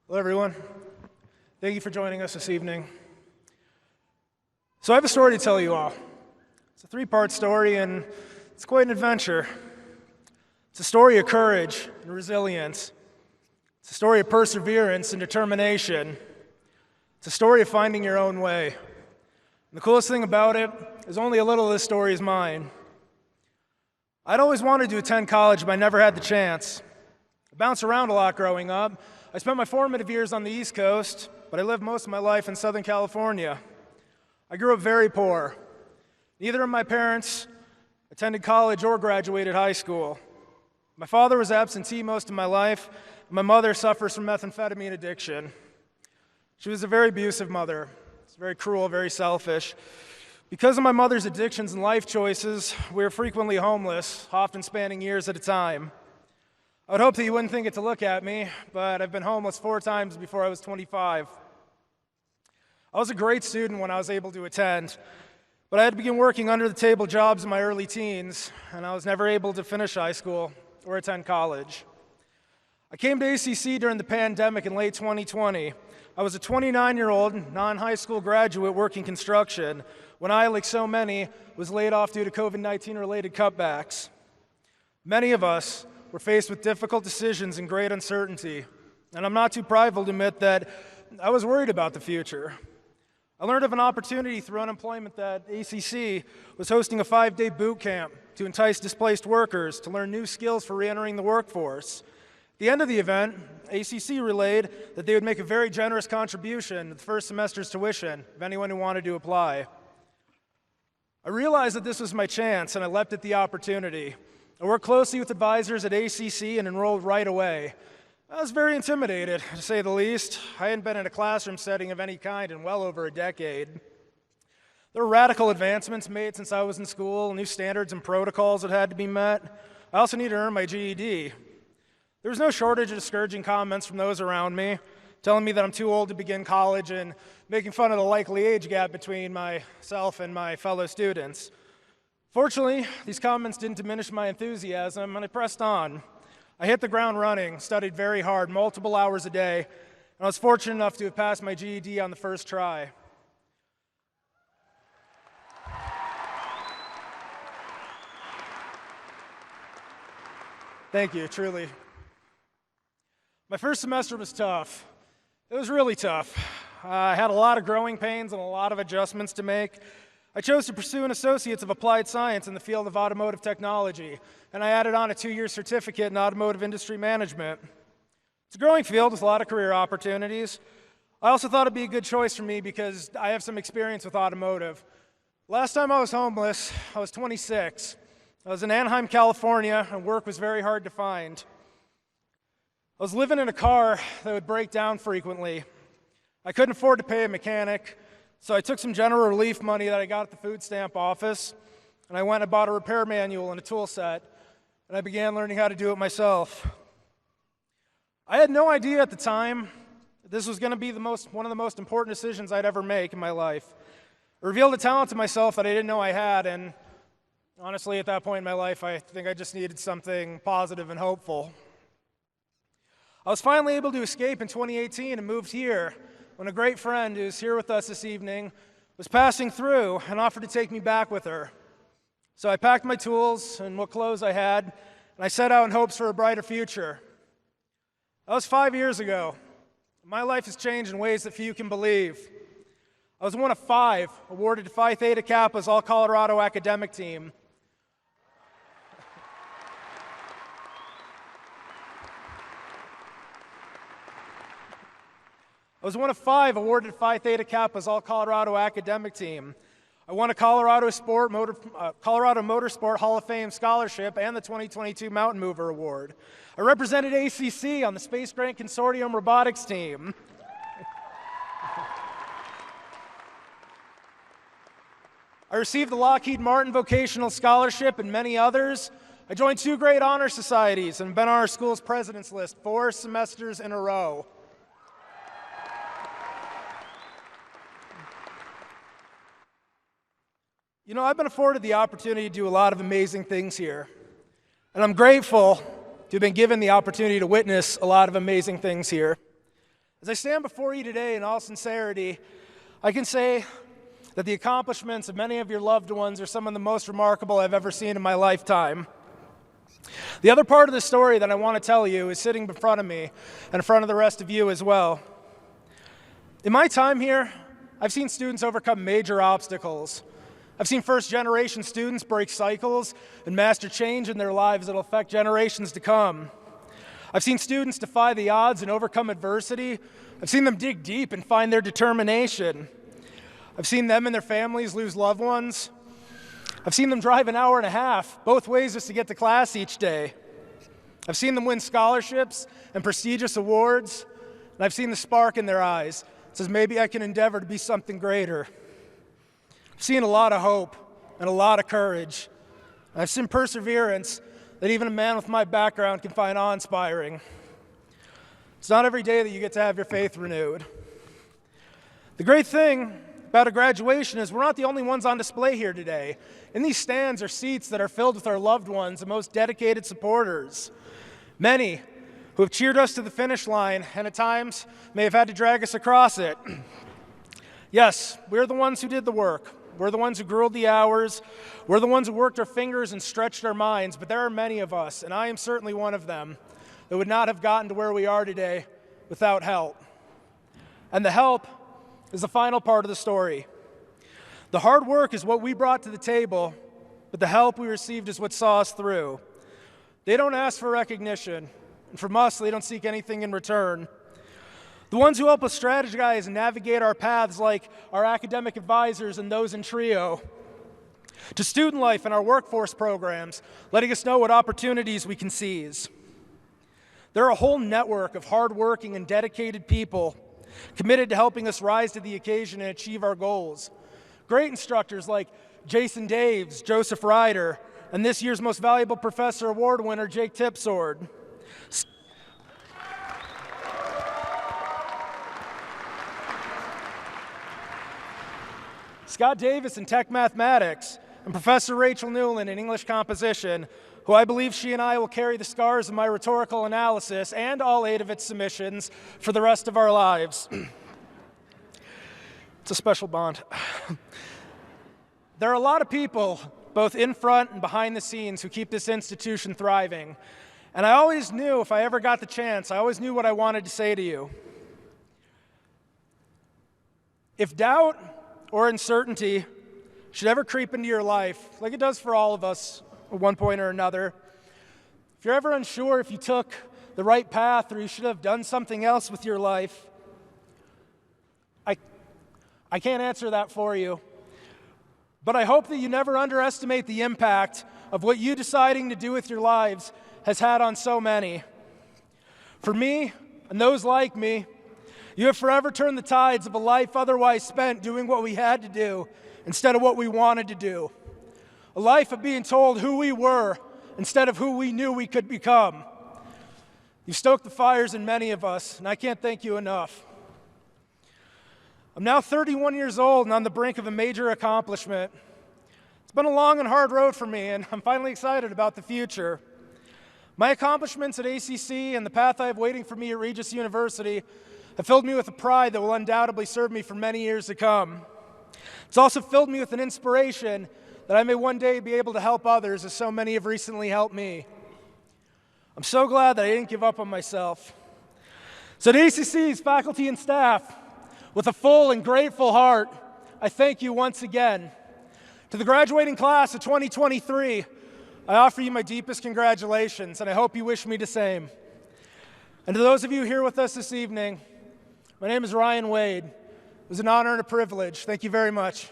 Hello, everyone. Thank you for joining us this evening. So I have a story to tell you all. It's a three-part story, and it's quite an adventure. It's a story of courage and resilience. It's a story of perseverance and determination. It's a story of finding your own way. And the coolest thing about it is only a little of this story is mine. I'd always wanted to attend college, but I never had the chance. I bounced around a lot growing up. I spent my formative years on the East Coast, but I lived most of my life in Southern California. I grew up very poor. Neither of my parents attended college or graduated high school. My father was absentee most of my life. My mother suffers from methamphetamine addiction. She was a very abusive mother. She's very cruel, very selfish. Because of my mother's addictions and life choices, we were frequently homeless, often spanning years at a time. I would hope that you wouldn't think it to look at me, but I've been homeless 4 times before I was 25. I was a great student when I was able to attend, but I had to begin working under-the-table jobs in my early teens, and I was never able to finish high school or attend college. I came to ACC during the pandemic in late 2020. I was a 29-year-old, non-high school graduate working construction when I, like so many, was laid off due to COVID-19 related cutbacks. Many of us were faced with difficult decisions and great uncertainty, and I'm not too prideful to admit that I was worried about the future. I learned of an opportunity through unemployment that ACC was hosting a 5-day boot camp to entice displaced workers to learn new skills for re-entering the workforce. At the end of the event, ACC relayed that they would make a very generous contribution to the first semester's tuition of anyone who wanted to apply. I realized that this was my chance, and I leapt at the opportunity. I worked closely with advisors at ACC and enrolled right away. I was very intimidated, to say the least. I hadn't been in a classroom setting of any kind in well over a decade. There were radical advancements made since I was in school, new standards and protocols that had to be met. I also needed to earn my GED. There was no shortage of discouraging comments from those around me, telling me that I'm too old to begin college and making fun of the likely age gap between myself and my fellow students. Fortunately, these comments didn't diminish my enthusiasm, and I pressed on. I hit the ground running, studied very hard, multiple hours a day, and I was fortunate enough to have passed my GED on the first try. Thank you, truly. My first semester was tough. It was really tough. I had a lot of growing pains and a lot of adjustments to make. I chose to pursue an Associate's of Applied Science in the field of automotive technology, and I added on a 2-year certificate in automotive industry management. It's a growing field with a lot of career opportunities. I also thought it'd be a good choice for me because I have some experience with automotive. Last time I was homeless, I was 26. I was in Anaheim, California, and work was very hard to find. I was living in a car that would break down frequently. I couldn't afford to pay a mechanic, so I took some general relief money that I got at the food stamp office, and I went and bought a repair manual and a tool set, and I began learning how to do it myself. I had no idea at the time that this was going to be one of the most important decisions I'd ever make in my life. It revealed a talent to myself that I didn't know I had, and honestly, at that point in my life, I think I just needed something positive and hopeful. I was finally able to escape in 2018 and moved here when a great friend who's here with us this evening was passing through and offered to take me back with her. So I packed my tools and what clothes I had, and I set out in hopes for a brighter future. That was 5 years ago. My life has changed in ways that few can believe. I was one of 5 awarded to Phi Theta Kappa's All-Colorado academic team. I was one of 5 awarded Phi Theta Kappa's All-Colorado academic team. I won a Colorado Motorsport Hall of Fame scholarship and the 2022 Mountain Mover Award. I represented ACC on the Space Grant Consortium robotics team. I received the Lockheed Martin Vocational Scholarship and many others. I joined 2 great honor societies and been on our school's president's list 4 semesters in a row. You know, I've been afforded the opportunity to do a lot of amazing things here, and I'm grateful to have been given the opportunity to witness a lot of amazing things here. As I stand before you today in all sincerity, I can say that the accomplishments of many of your loved ones are some of the most remarkable I've ever seen in my lifetime. The other part of the story that I want to tell you is sitting in front of me and in front of the rest of you as well. In my time here, I've seen students overcome major obstacles. I've seen first-generation students break cycles and master change in their lives that will affect generations to come. I've seen students defy the odds and overcome adversity. I've seen them dig deep and find their determination. I've seen them and their families lose loved ones. I've seen them drive an hour and a half, both ways just to get to class each day. I've seen them win scholarships and prestigious awards, and I've seen the spark in their eyes. It says, maybe I can endeavor to be something greater. I've seen a lot of hope and a lot of courage. I've seen perseverance that even a man with my background can find awe-inspiring. It's not every day that you get to have your faith renewed. The great thing about a graduation is we're not the only ones on display here today. In these stands are seats that are filled with our loved ones and most dedicated supporters. Many who have cheered us to the finish line and at times may have had to drag us across it. Yes, we're the ones who did the work. We're the ones who grilled the hours. We're the ones who worked our fingers and stretched our minds, but there are many of us, and I am certainly one of them, that would not have gotten to where we are today without help. And the help is the final part of the story. The hard work is what we brought to the table, but the help we received is what saw us through. They don't ask for recognition, and from us, they don't seek anything in return. The ones who help us strategize and navigate our paths, like our academic advisors and those in TRIO, to student life and our workforce programs, letting us know what opportunities we can seize. They're a whole network of hardworking and dedicated people committed to helping us rise to the occasion and achieve our goals. Great instructors like Jason Daves, Joseph Ryder, and this year's Most Valuable Professor Award winner, Jake Tipsword. Scott Davis in Tech Mathematics, and Professor Rachel Newland in English Composition, who I believe she and I will carry the scars of my rhetorical analysis and all 8 of its submissions for the rest of our lives. It's a special bond. There are a lot of people, both in front and behind the scenes, who keep this institution thriving. And I always knew, if I ever got the chance, I always knew what I wanted to say to you. If doubt or uncertainty should ever creep into your life, like it does for all of us at one point or another, if you're ever unsure if you took the right path or you should have done something else with your life, I can't answer that for you. But I hope that you never underestimate the impact of what you deciding to do with your lives has had on so many. For me, and those like me, you have forever turned the tides of a life otherwise spent doing what we had to do instead of what we wanted to do. A life of being told who we were instead of who we knew we could become. You've stoked the fires in many of us, and I can't thank you enough. I'm now 31 years old and on the brink of a major accomplishment. It's been a long and hard road for me, and I'm finally excited about the future. My accomplishments at ACC and the path I have waiting for me at Regis University have filled me with a pride that will undoubtedly serve me for many years to come. It's also filled me with an inspiration that I may one day be able to help others, as so many have recently helped me. I'm so glad that I didn't give up on myself. So to ACC's faculty and staff, with a full and grateful heart, I thank you once again. To the graduating class of 2023, I offer you my deepest congratulations, and I hope you wish me the same. And to those of you here with us this evening, my name is Ryan Wade. It was an honor and a privilege. Thank you very much.